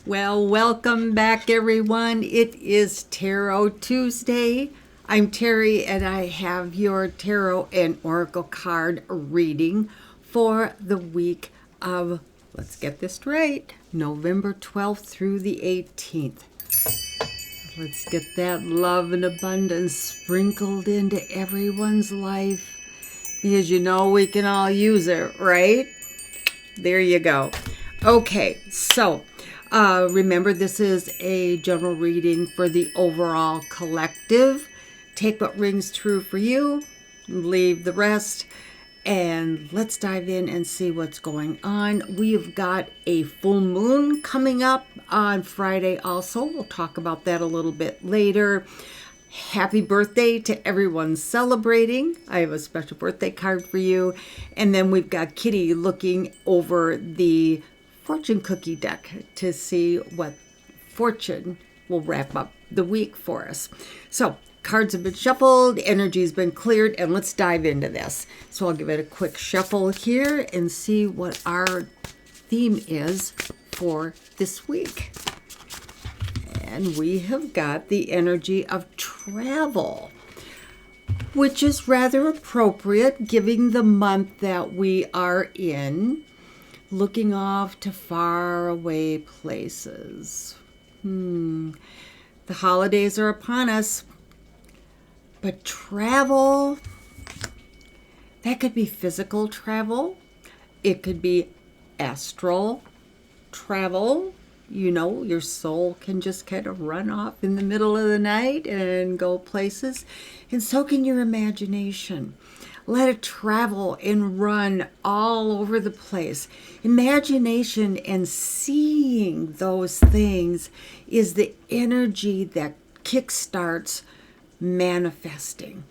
Well, welcome back, everyone. It is Tarot Tuesday. I'm Terry, and I have your Tarot and Oracle card reading for the week of, let's get this straight, November 12th through the 18th. Let's get that love and abundance sprinkled into everyone's life, because you know we can all use it, right? There you go. Okay, so remember, this is a general reading for the overall collective. Take what rings true for you, leave the rest, and let's dive in and see what's going on. We've got a full moon coming up on Friday also. We'll talk about that a little bit later. Happy birthday to everyone celebrating. I have a special birthday card for you. And then we've got Kitty looking over the fortune cookie deck to see what fortune will wrap up the week for us. So cards have been shuffled, energy's been cleared, and let's dive into this. So I'll give it a quick shuffle here and see what our theme is for this week. And we have got the energy of travel, which is rather appropriate given the month that we are in. Looking off to far away places. The holidays are upon us. But travel, that could be physical travel. It could be astral travel. You know, your soul can just kind of run off in the middle of the night and go places. And so can your imagination. Let it travel and run all over the place. Imagination and seeing those things is the energy that kickstarts manifesting.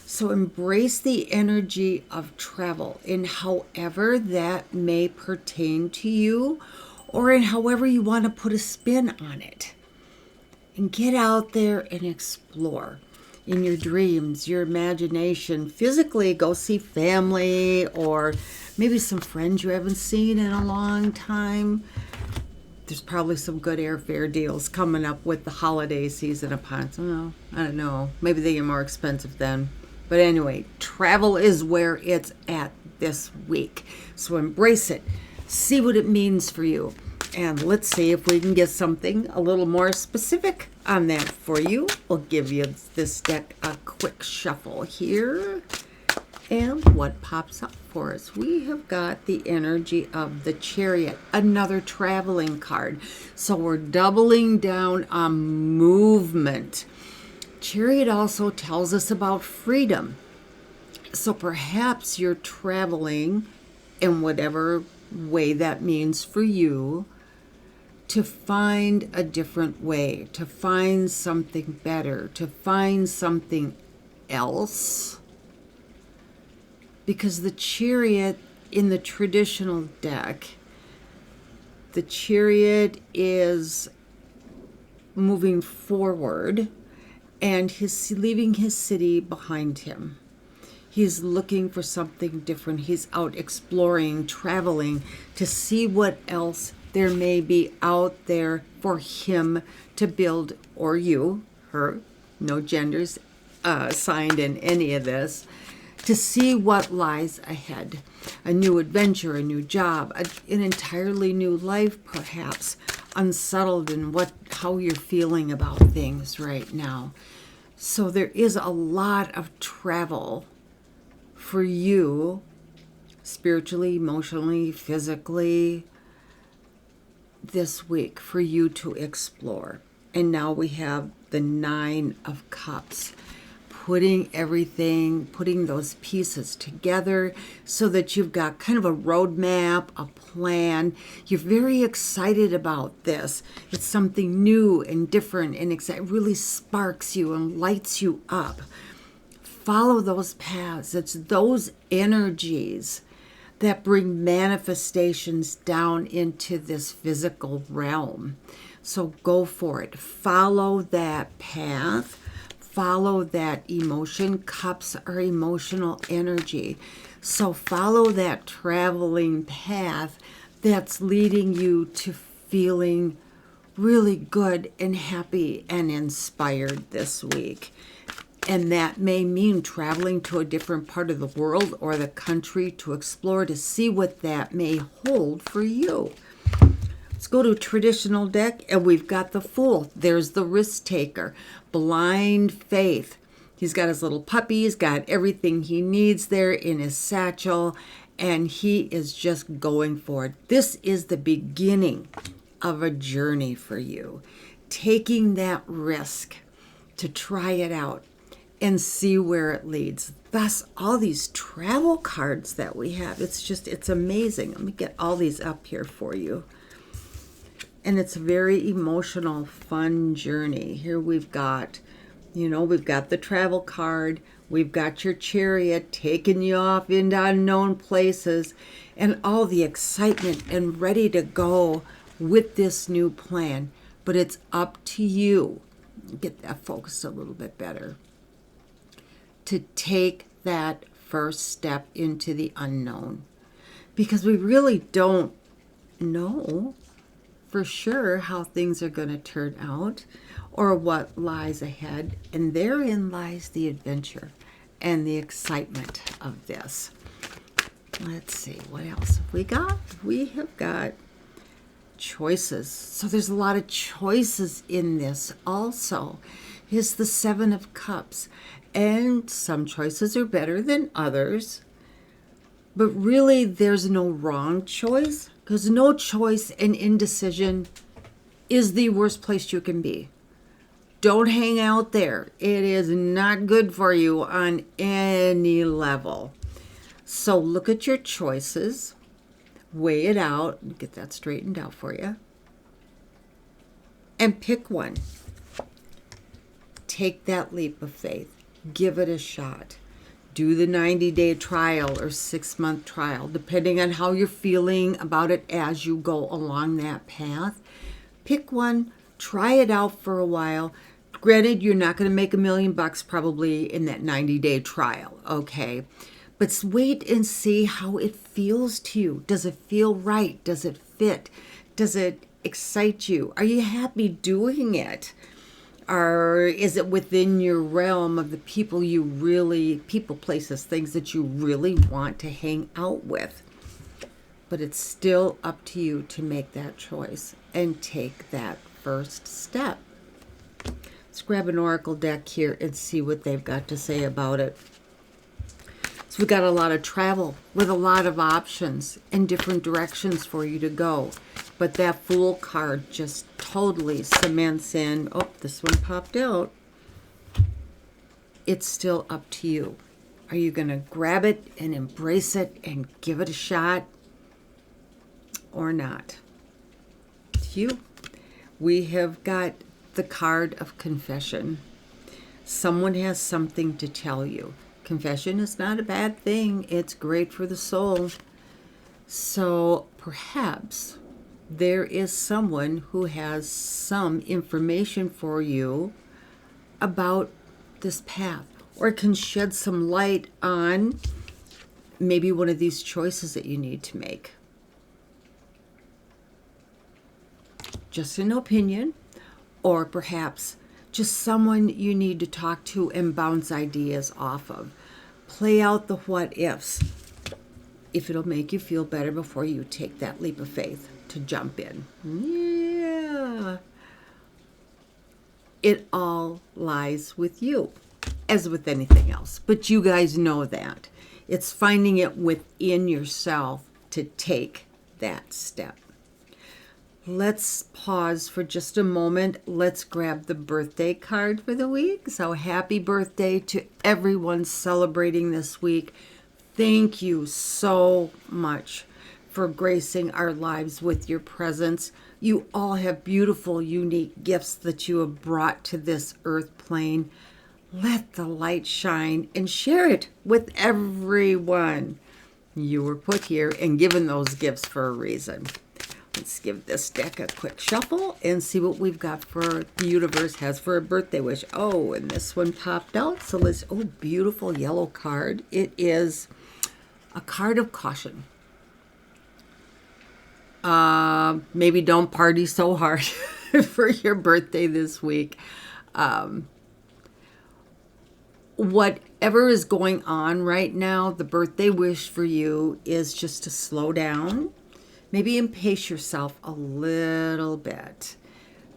So embrace the energy of travel in however that may pertain to you, or in however you want to put a spin on it. And get out there and explore. In your dreams, your imagination, physically go see family or maybe some friends you haven't seen in a long time. There's probably some good airfare deals coming up with the holiday season upon us. Oh, I don't know. Maybe they get more expensive then. But anyway, travel is where it's at this week. So embrace it. See what it means for you. And let's see if we can get something a little more specific on that for you. We'll give you this deck a quick shuffle here. And what pops up for us? We have got the energy of the Chariot, another traveling card. So we're doubling down on movement. Chariot also tells us about freedom. So perhaps you're traveling in whatever way that means for you, to find a different way, to find something better, to find something else. Because the Chariot in the traditional deck, the Chariot is moving forward and he's leaving his city behind him. He's looking for something different. He's out exploring, traveling to see what else there may be out there for him to build, or you, her, no genders assigned in any of this, to see what lies ahead. A new adventure, a new job, an entirely new life perhaps, unsettled in how you're feeling about things right now. So there is a lot of travel for you, spiritually, emotionally, physically, this week for you to explore. And now we have the Nine of Cups, putting those pieces together so that you've got kind of a roadmap, a plan. You're very excited about this. It's something new and different, and it really sparks you and lights you up. Follow those paths. It's those energies that bring manifestations down into this physical realm. So go for it. Follow that path. Follow that emotion. Cups are emotional energy. So follow that traveling path that's leading you to feeling really good and happy and inspired this week. And that may mean traveling to a different part of the world or the country to explore, to see what that may hold for you. Let's go to a traditional deck, and we've got the Fool. There's the risk taker, blind faith. He's got his little puppy. He's got everything he needs there in his satchel, and he is just going for it. This is the beginning of a journey for you, taking that risk to try it out and see where it leads. Thus, all these travel cards that we have, it's amazing. Let me get all these up here for you. And it's a very emotional, fun journey. Here we've got, we've got the travel card. We've got your chariot taking you off into unknown places and all the excitement and ready to go with this new plan. But it's up to you, get that focused a little bit better, to take that first step into the unknown, because we really don't know for sure how things are going to turn out or what lies ahead. And therein lies the adventure and the excitement of this. Let's see, what else have we got? We have got choices. So there's a lot of choices in this also. Here's the Seven of Cups. And some choices are better than others. But really, there's no wrong choice, because no choice and indecision is the worst place you can be. Don't hang out there. It is not good for you on any level. So look at your choices, weigh it out, get that straightened out for you, and pick one. Take that leap of faith. Give it a shot. Do the 90-day trial or 6-month trial, depending on how you're feeling about it as you go along that path. Pick one, try it out for a while. Granted, you're not going to make $1 million probably in that 90-day trial, okay? But wait and see how it feels to you. Does it feel right? Does it fit? Does it excite you? Are you happy doing it? Or is it within your realm of the people people, places, things that you really want to hang out with? But it's still up to you to make that choice and take that first step. Let's grab an oracle deck here and see what they've got to say about it. So we've got a lot of travel with a lot of options and different directions for you to go. But that Fool card just totally cements in, oh, this one popped out. It's still up to you. Are you going to grab it and embrace it and give it a shot or not? It's you. We have got the card of confession. Someone has something to tell you. Confession is not a bad thing. It's great for the soul. So perhaps there is someone who has some information for you about this path, or can shed some light on maybe one of these choices that you need to make. Just an opinion, or perhaps just someone you need to talk to and bounce ideas off of. Play out the what ifs, if it'll make you feel better before you take that leap of faith to jump in. Yeah. It all lies with you, as with anything else. But you guys know that. It's finding it within yourself to take that step. Let's pause for just a moment. Let's grab the birthday card for the week. So happy birthday to everyone celebrating this week. Thank you so much for gracing our lives with your presence. You all have beautiful, unique gifts that you have brought to this earth plane. Let the light shine and share it with everyone. You were put here and given those gifts for a reason. Let's give this deck a quick shuffle and see what we've got for the universe has for a birthday wish. Oh, and this one popped out. So let's, oh, beautiful yellow card. It is a card of caution. Maybe don't party so hard. for your birthday this week. Whatever is going on right now, the birthday wish for you is just to slow down, maybe pace yourself a little bit.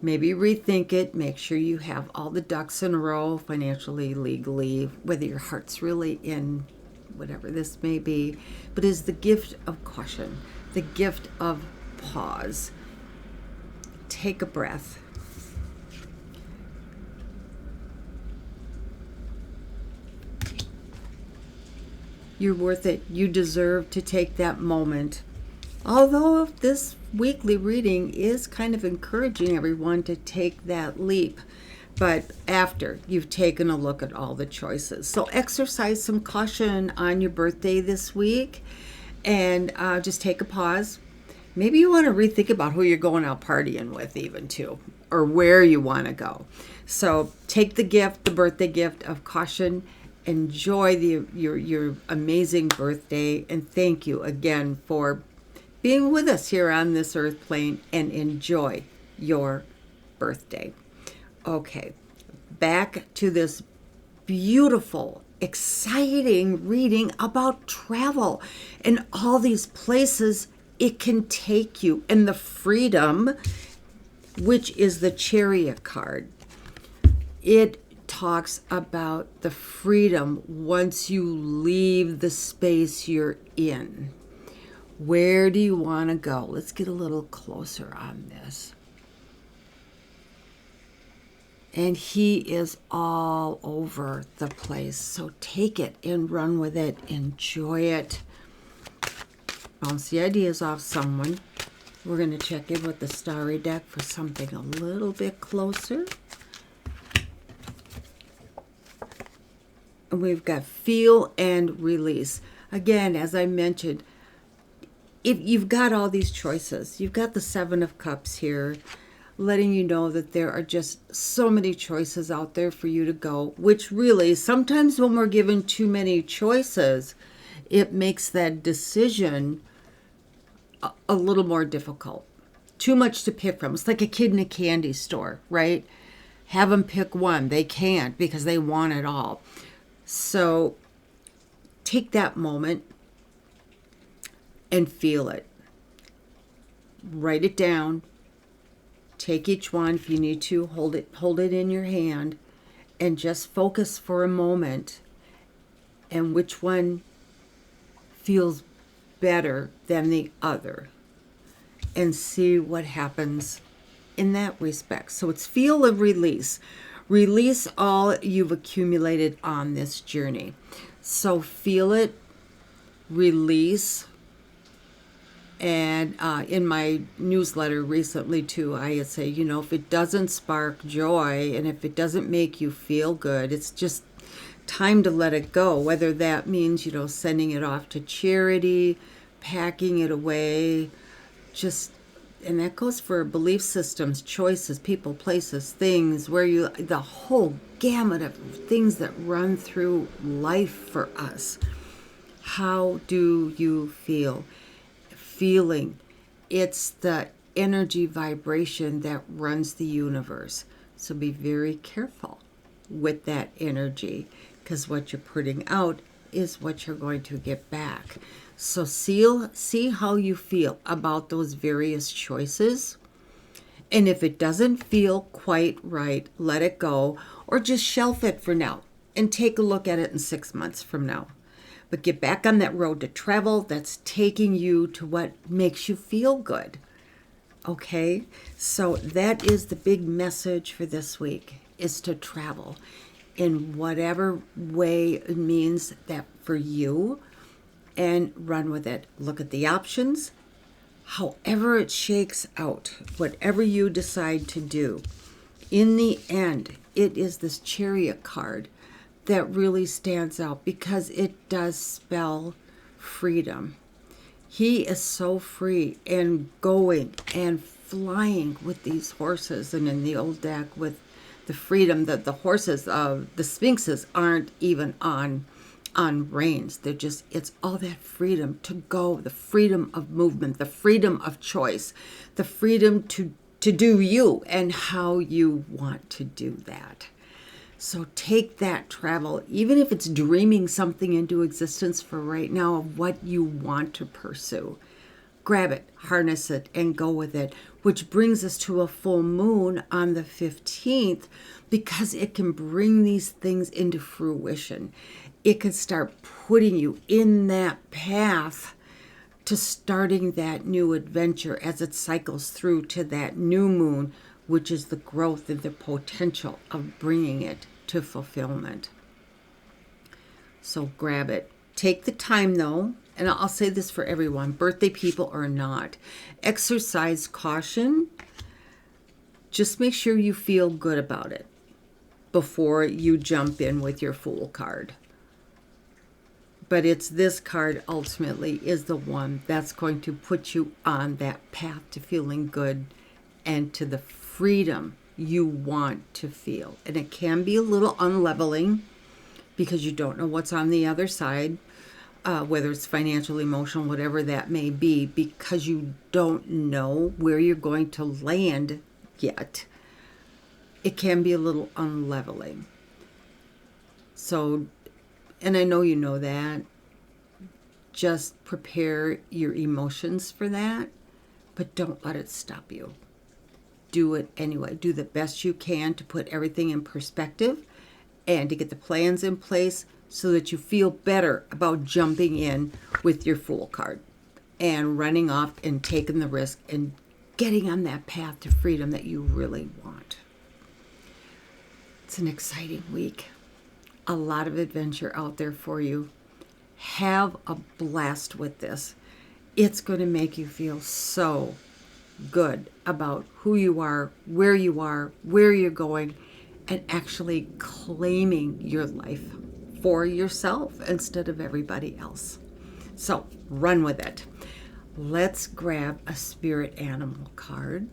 Maybe rethink it. Make sure you have all the ducks in a row, financially, legally, whether your heart's really in whatever this may be. But is the gift of caution, the gift of pause. Take a breath. You're worth it. You deserve to take that moment. Although this weekly reading is kind of encouraging everyone to take that leap, but after you've taken a look at all the choices. So exercise some caution on your birthday this week, and just take a pause. Maybe you want to rethink about who you're going out partying with even too, or where you want to go. So take the gift, the birthday gift of caution. Enjoy your amazing birthday, and thank you again for being with us here on this earth plane, and enjoy your birthday. Okay, back to this beautiful, exciting reading about travel and all these places it can take you, and the freedom, which is the Chariot card. It talks about the freedom once you leave the space you're in. Where do you want to go? Let's get a little closer on this. And he is all over the place. So take it and run with it. Enjoy it. Bounce the ideas off someone. We're going to check in with the Starry deck for something a little bit closer. And we've got feel and release. Again, as I mentioned, if you've got all these choices, you've got the Seven of Cups here, letting you know that there are just so many choices out there for you to go, which really, sometimes when we're given too many choices, it makes that decision a little more difficult. Too much to pick from. It's like a kid in a candy store, right? Have them pick one. They can't because they want it all. So take that moment and feel it. Write it down. Take each one if you need to. Hold it in your hand, and just focus for a moment and which one feels better than the other, and see what happens in that respect. So it's feel and release. Release all you've accumulated on this journey. So feel it, release. And in my newsletter recently too, I say, if it doesn't spark joy and if it doesn't make you feel good, it's just time to let it go. Whether that means, sending it off to charity, packing it away, and that goes for belief systems, choices, people, places, things, the whole gamut of things that run through life for us. How do you feel? Feeling, it's the energy vibration that runs the universe. So be very careful with that energy, because what you're putting out is what you're going to get back. So see how you feel about those various choices. And if it doesn't feel quite right, let it go, or just shelf it for now and take a look at it in 6 months from now. But get back on that road to travel that's taking you to what makes you feel good. Okay? So that is the big message for this week, is to travel in whatever way it means that for you, and run with it. Look at the options. However it shakes out, whatever you decide to do, in the end, it is this Chariot card that really stands out because it does spell freedom. He is so free and going and flying with these horses. And in the old deck with the freedom that the horses of the sphinxes aren't even on reins. They're just, it's all that freedom to go, the freedom of movement, the freedom of choice, the freedom to to do you and how you want to do that. So take that travel, even if it's dreaming something into existence for right now of what you want to pursue. Grab it, harness it, and go with it, which brings us to a full moon on the 15th, because it can bring these things into fruition. It can start putting you in that path to starting that new adventure as it cycles through to that new moon, which is the growth and the potential of bringing it to fulfillment. So grab it. Take the time though, and I'll say this for everyone, birthday people or not, exercise caution. Just make sure you feel good about it before you jump in with your Fool card. But it's this card ultimately is the one that's going to put you on that path to feeling good and to the freedom you want to feel. And it can be a little unleveling because you don't know what's on the other side, whether it's financial, emotional, whatever that may be, because you don't know where you're going to land yet. It can be a little unleveling. So, and I know you know that. Just prepare your emotions for that, but don't let it stop you. Do it anyway. Do the best you can to put everything in perspective and to get the plans in place so that you feel better about jumping in with your Fool card and running off and taking the risk and getting on that path to freedom that you really want. It's an exciting week. A lot of adventure out there for you. Have a blast with this. It's going to make you feel so good about who you are, where you're going, and actually claiming your life for yourself instead of everybody else. So run with it. Let's grab a spirit animal card,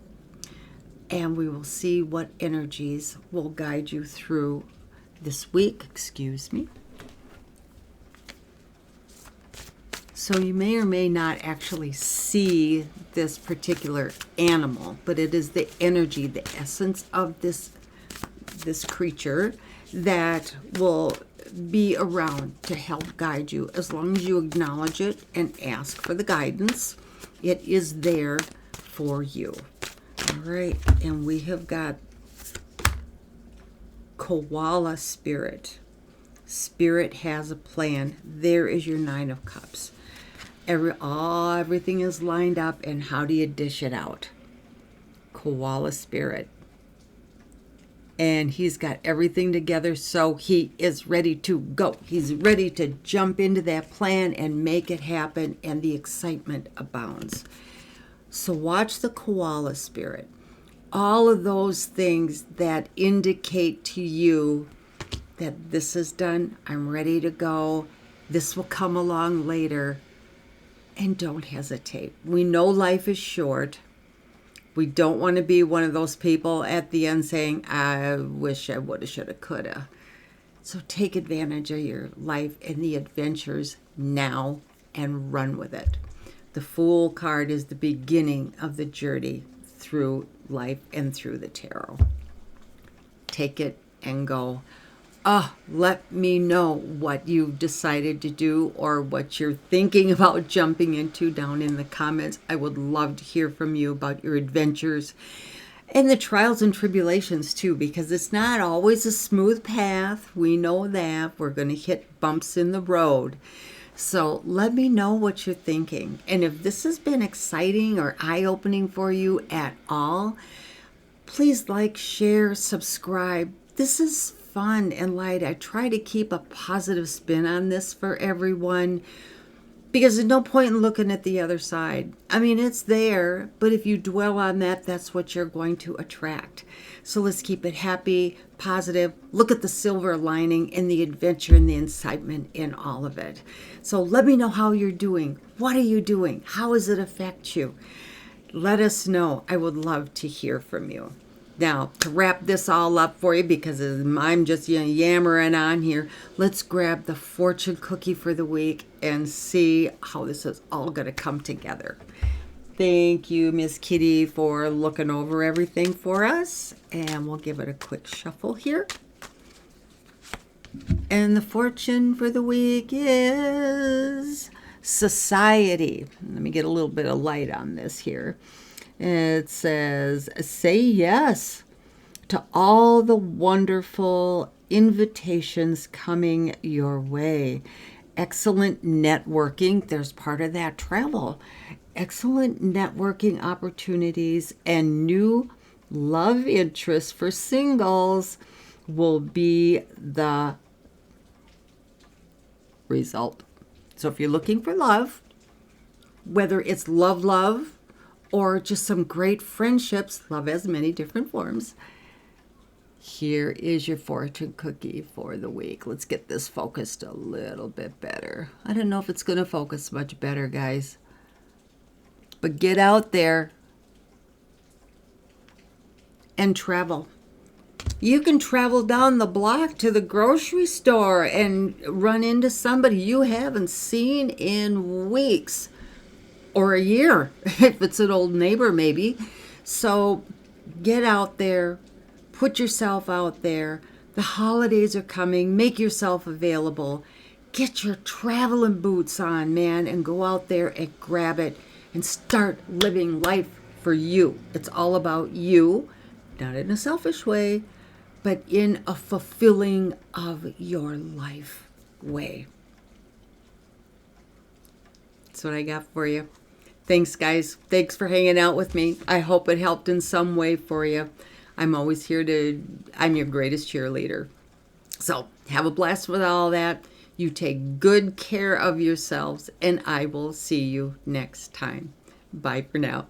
and we will see what energies will guide you through this week. Excuse me. So you may or may not actually see this particular animal, but it is the energy, the essence of this creature that will be around to help guide you. As long as you acknowledge it and ask for the guidance, it is there for you. All right, and we have got Koala Spirit. Spirit has a plan. There is your Nine of Cups. Everything is lined up, and how do you dish it out? Koala Spirit. And he's got everything together, so he is ready to go. He's ready to jump into that plan and make it happen, and the excitement abounds. So watch the Koala Spirit. All of those things that indicate to you that this is done, I'm ready to go, this will come along later. And don't hesitate. We know life is short. We don't want to be one of those people at the end saying, I wish I woulda, shoulda, coulda. So take advantage of your life and the adventures now and run with it. The Fool card is the beginning of the journey through life and through the tarot. Take it and go. Let me know what you've decided to do or what you're thinking about jumping into down in the comments. I would love to hear from you about your adventures and the trials and tribulations too, because it's not always a smooth path. We know that. We're going to hit bumps in the road. So let me know what you're thinking. And if this has been exciting or eye-opening for you at all, please like, share, subscribe. This is fun and light. I try to keep a positive spin on this for everyone because there's no point in looking at the other side. I mean, it's there, but if you dwell on that, that's what you're going to attract. So let's keep it happy, positive. Look at the silver lining and the adventure and the excitement in all of it. So let me know how you're doing. What are you doing? How does it affect you? Let us know. I would love to hear from you. Now, to wrap this all up for you, because I'm just yammering on here, let's grab the fortune cookie for the week and see how this is all going to come together. Thank you, Miss Kitty, for looking over everything for us. And we'll give it a quick shuffle here. And the fortune for the week is society. Let me get a little bit of light on this here. It says, say yes to all the wonderful invitations coming your way. Excellent networking. There's part of that travel. Excellent networking opportunities and new love interests for singles will be the result. So if you're looking for love, whether it's love, or just some great friendships, love has many different forms. Here is your fortune cookie for the week. Let's get this focused a little bit better. I don't know if it's going to focus much better, guys. But get out there and travel. You can travel down the block to the grocery store and run into somebody you haven't seen in weeks or a year, if it's an old neighbor maybe. So get out there, put yourself out there. The holidays are coming. Make yourself available. Get your traveling boots on, man, and go out there and grab it and start living life for you. It's all about you, not in a selfish way, but in a fulfilling of your life way. That's what I got for you. Thanks, guys. Thanks for hanging out with me. I hope it helped in some way for you. I'm always here I'm your greatest cheerleader. So have a blast with all that. You take good care of yourselves, and I will see you next time. Bye for now.